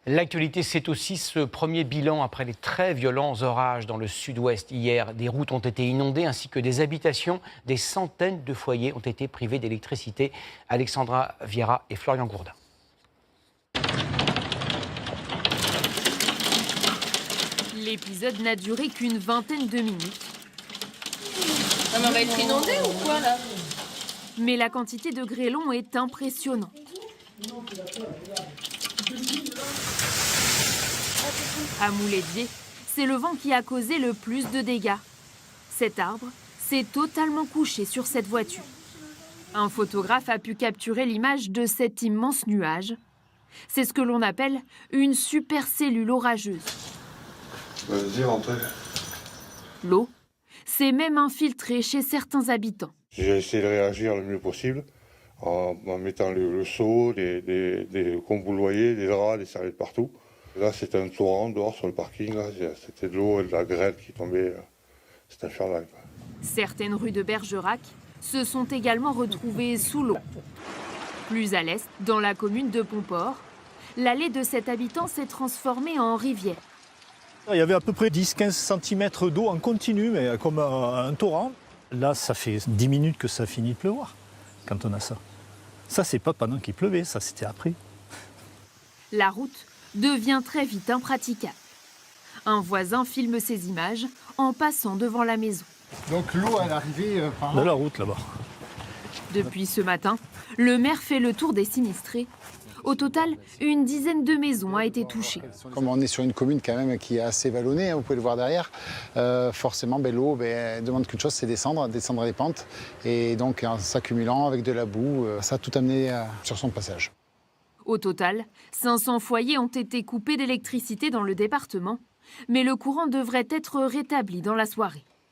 L'actualité, c'est aussi ce premier bilan après les très violents orages dans le sud-ouest hier. Des routes ont été inondées ainsi que des habitations. Des centaines de foyers ont été privés d'électricité. Alexandra Viera et Florian Gourdin. L'épisode n'a duré qu'une vingtaine de minutes. Ah, mais on va être inondé ou quoi là? Mais la quantité de grêlons est impressionnante. À Mouledier, c'est le vent qui a causé le plus de dégâts. Cet arbre s'est totalement couché sur cette voiture. Un photographe a pu capturer l'image de cet immense nuage. C'est ce que l'on appelle une supercellule orageuse. Vas-y, rentrez. L'eau s'est même infiltrée chez certains habitants. J'ai essayé de réagir le mieux possible en mettant le seau, comme vous le voyez, des draps, des serviettes partout. Là, c'était un torrent dehors sur le parking. C'était de l'eau et de la grêle qui tombait. C'était infernal, quoi. Certaines rues de Bergerac se sont également retrouvées sous l'eau. Plus à l'est, dans la commune de Pomport, l'allée de cet habitant s'est transformée en rivière. Il y avait à peu près 10-15 cm d'eau en continu, mais comme un torrent. Là, ça fait 10 minutes que ça finit de pleuvoir, quand on a ça. Ça, c'est pas pendant qu'il pleuvait, ça, c'était après. La route devient très vite impraticable. Un voisin filme ces images en passant devant la maison. Donc l'eau, elle est arrivée par là. De la route, là-bas. Depuis ce matin, le maire fait le tour des sinistrés. Au total, une dizaine de maisons a été touchée. Comme on est sur une commune quand même qui est assez vallonnée, vous pouvez le voir derrière, forcément l'eau demande qu'une chose, c'est descendre les pentes. Et donc en s'accumulant avec de la boue, ça a tout amené sur son passage. Au total, 500 foyers ont été coupés d'électricité dans le département, mais le courant devrait être rétabli dans la soirée.